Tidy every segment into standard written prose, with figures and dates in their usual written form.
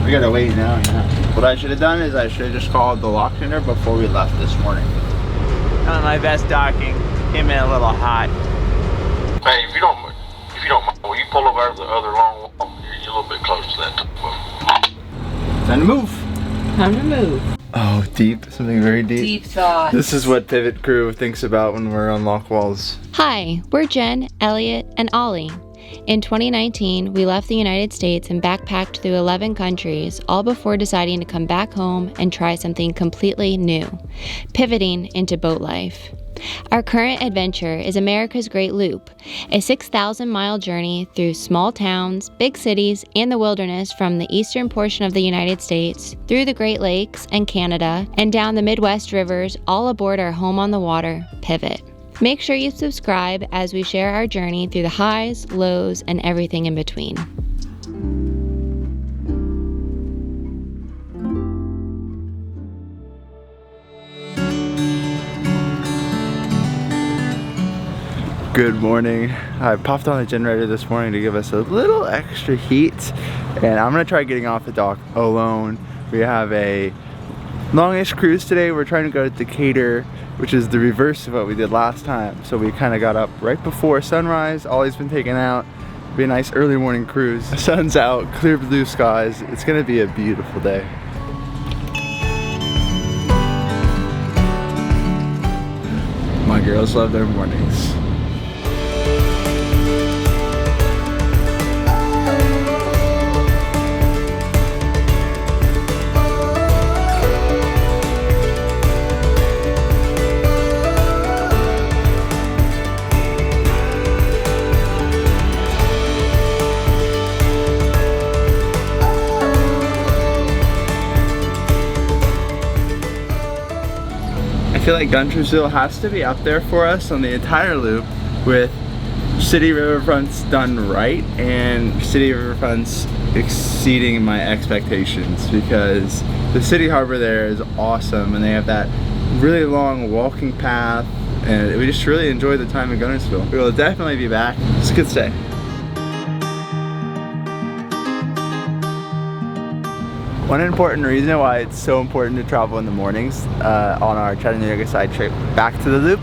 We gotta wait now. What I should have done is I should have just called the lock center before we left this morning. My best docking came in a little hot. Hey, if you don't mind, will you pull over the other long wall? You're a little bit close to that. Time to move. Time to move. Oh, deep. Something very deep. Deep thoughts. This is what Pivot Crew thinks about when we're on lock walls. Hi, we're Jen, Elliot, and Ollie. In 2019, we left the United States and backpacked through 11 countries, all before deciding to come back home and try something completely new, pivoting into boat life. Our current adventure is America's Great Loop, a 6,000-mile journey through small towns, big cities, and the wilderness from the eastern portion of the United States, through the Great Lakes and Canada, and down the Midwest rivers, all aboard our home on the water, Pivot. Make sure you subscribe as we share our journey through the highs, lows, and everything in between. Good morning. I popped on the generator this morning to give us a little extra heat, and I'm gonna try getting off the dock alone. We have a longish cruise today. We're trying to go to Decatur, which is the reverse of what we did last time. So we kind of got up right before sunrise. Ollie's been taken out. It'll be a nice early morning cruise. The sun's out, clear blue skies. It's gonna be a beautiful day. My girls love their mornings. I feel like Guntersville has to be up there for us on the entire loop, with city riverfronts done right and city riverfronts exceeding my expectations, because the city harbor there is awesome and they have that really long walking path, and we just really enjoyed the time in Guntersville. We will definitely be back. It's a good stay. One important reason why it's so important to travel in the mornings on our Chattanooga side trip back to the loop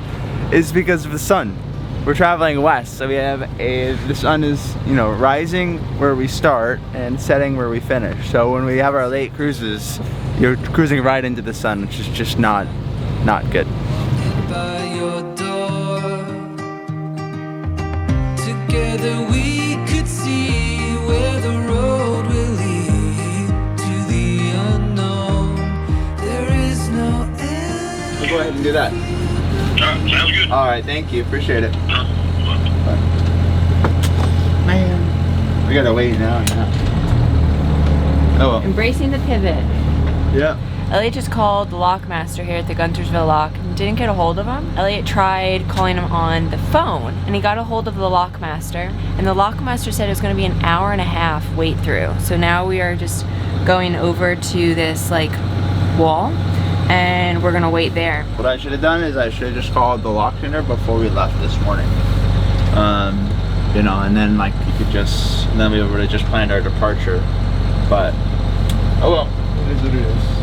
is because of the sun. We're traveling west, so we have the sun is, you know, rising where we start and setting where we finish. So when we have our late cruises, you're cruising right into the sun, which is just not good. By your door, together we could see where the road will lead. Go ahead and do that. Sounds good. Alright, thank you. Appreciate it. Man, we gotta wait now. Oh well. Embracing the pivot. Yeah. Elliot just called the Lock Master here at the Guntersville Lock and didn't get a hold of him. Elliot tried calling him on the phone and he got a hold of the Lock Master, and the Lock Master said it was going to be an hour and a half wait through. So now we are just going over to this like wall and we're gonna wait there. What I should have done is I should have just called the lock center before we left this morning. You know, and then like you could just, and then we would have just planned our departure. But oh well, it is what it is.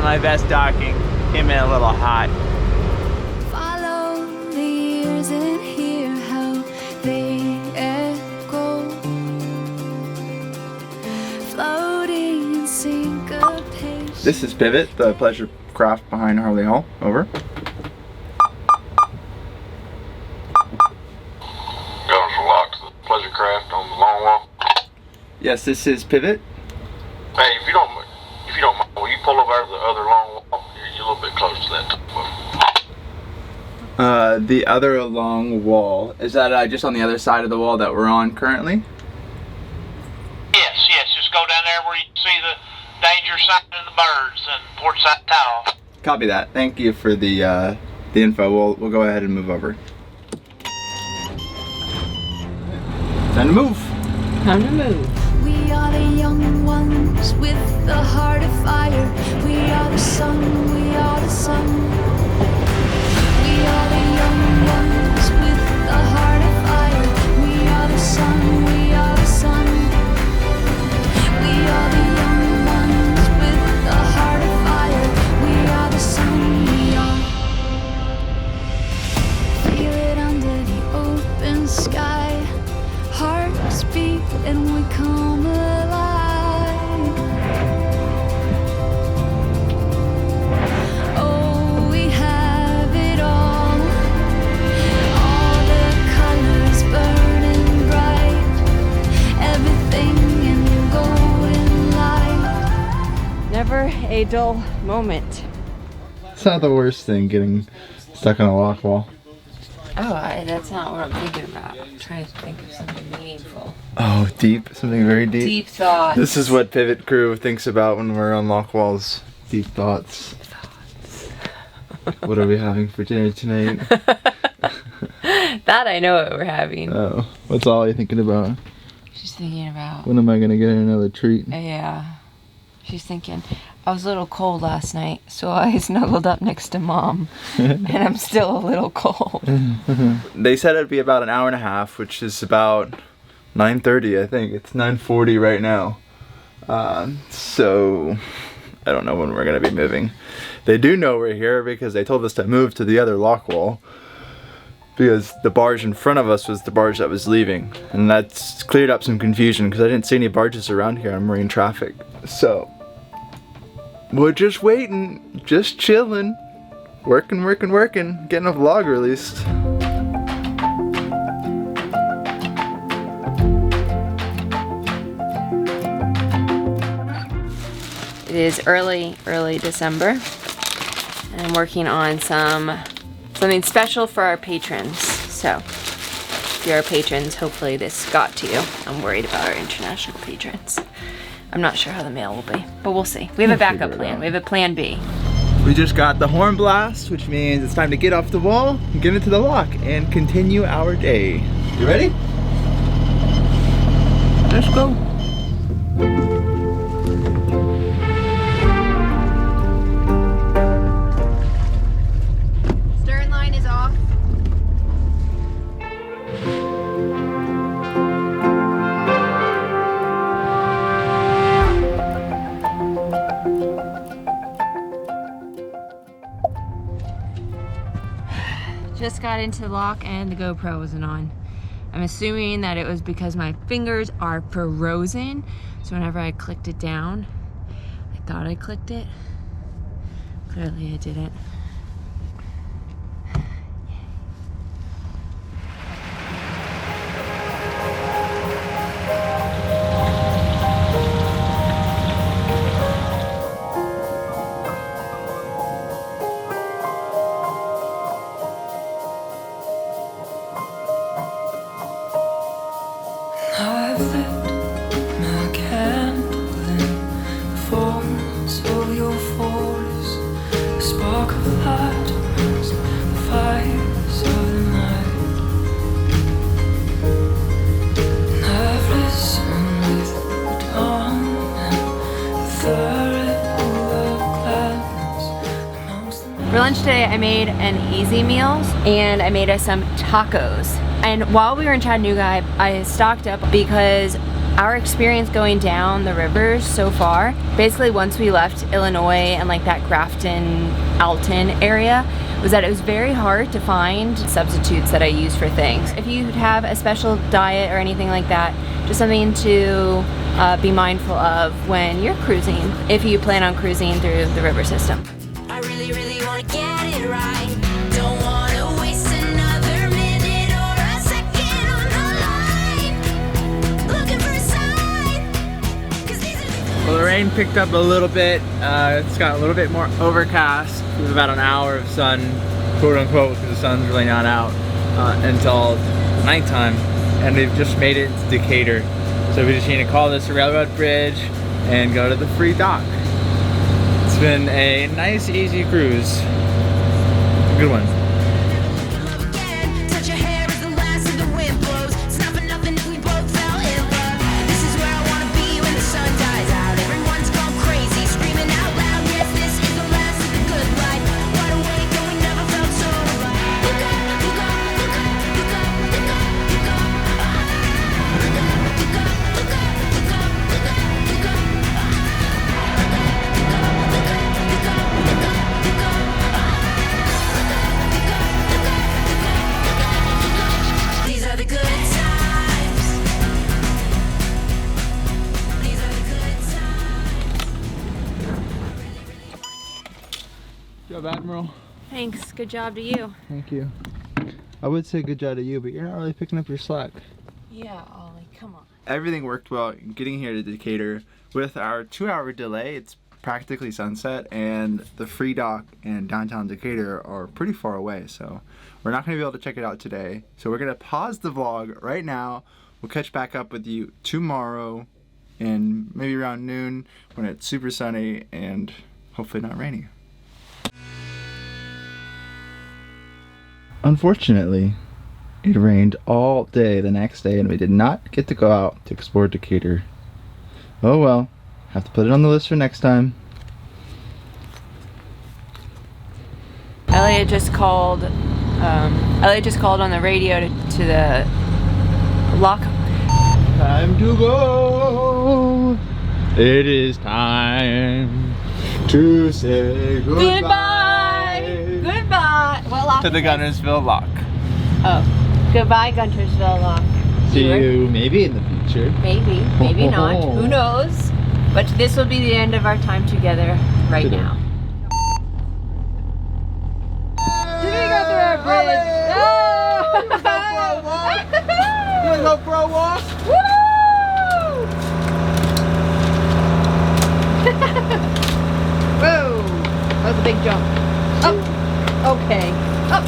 My best docking came in a little hot. Follow the years and hear how they echo, floating in syncopation. This is Pivot, the pleasure craft behind Harley Hall. Over. Guntersville Lock, the pleasure craft on the long wall. Yes, this is Pivot. Hey, if you don't mind, will you pull over the other long wall? You're a little bit close to that. The other long wall, is that just on the other side of the wall that we're on currently? Yes, just go down there where you see the danger sign and the birds and port side tower. Copy that. Thank you for the info. We'll go ahead and move over. Time Time to move. Time to move. We are the young ones with the heart of fire. We are the sun, we are the sun. We are the young ones with the heart of fire. We are the sun, we are the sun. We are the young ones with the heart of fire. We are the sun, we are. Feel it under the open sky. Hearts beat and we come alive. Oh, we have it all. All the colors burning bright. Everything in golden light. Never a dull moment. It's not the worst thing getting stuck on a lock wall. Oh, that's not what I'm thinking about. I'm trying to think of something meaningful. Oh, deep. Something very deep. Deep thoughts. This is what Pivot Crew thinks about when we're on lock walls. Deep thoughts. What are we having for dinner tonight? That I know what we're having. Oh, what's Ollie thinking about? She's thinking about. When am I gonna get her another treat? Yeah. She's thinking, I was a little cold last night, so I snuggled up next to Mom, and I'm still a little cold. They said it'd be about an hour and a half, which is about 9:30, I think. It's 9:40 right now. So I don't know when we're gonna be moving. They do know we're here because they told us to move to the other lock wall, because the barge in front of us was the barge that was leaving, and that's cleared up some confusion because I didn't see any barges around here on marine traffic. So we're just waiting, just chilling, working, getting a vlog released. It is early December, and I'm working on something special for our patrons. So, if you're our patrons, hopefully this got to you. I'm worried about our international patrons. I'm not sure how the mail will be, but we'll see. We have a backup plan. We have a plan B. We just got the horn blast, which means it's time to get off the wall, get into the lock, and continue our day. You ready? Let's go. Stern line is off. Just got into the lock and the GoPro wasn't on. I'm assuming that it was because my fingers are frozen. So whenever I clicked it down, I thought I clicked it. Clearly I didn't. I've lit my candle in the forest of your forest, a spark of light amongst the fires of the night. And I've listened with the dawn and the third of gladness amongst the For lunch today, I made an easy meals and I made us some tacos. And while we were in Chattanooga, I stocked up because our experience going down the rivers so far, basically once we left Illinois and like that Grafton, Alton area, was that it was very hard to find substitutes that I use for things. If you have a special diet or anything like that, just something to be mindful of when you're cruising, if you plan on cruising through the river system. I really, really wanna get it right. Don't wanna waste another minute or a second on the line. Looking for a sign. 'Cause these are the Well, the rain picked up a little bit. It's got a little bit more overcast. We have about an hour of sun, quote unquote, because the sun's really not out until nighttime. And we've just made it to Decatur. So we just need to call this a railroad bridge and go to the free dock. It's been a nice, easy cruise. Good one. love again. Touch your hair as the last of the wind blows. It's not for nothing if we both job, Admiral. Thanks. Good job to you. Thank you. I would say good job to you, but you're not really picking up your slack. Yeah, Ollie, come on. Everything worked well getting here to Decatur. With our 2-hour delay, it's practically sunset, and the free dock and downtown Decatur are pretty far away, so we're not going to be able to check it out today. So we're going to pause the vlog right now. We'll catch back up with you tomorrow and maybe around noon when it's super sunny and hopefully not rainy. Unfortunately, it rained all day the next day and we did not get to go out to explore Decatur. Oh well, have to put it on the list for next time. Elliot just called on the radio to the lock. Time to go. It is time to say goodbye. Goodbye. What lock? To the Guntersville Lock. Oh, goodbye, Guntersville Lock. See you maybe in the future. Maybe, maybe not. Who knows? But this will be the end of our time together right Today. now. Did we go through our bridge? Oh! You wanna go for a walk? Woo! Whoa! That was a big jump. Up. Okay. Up.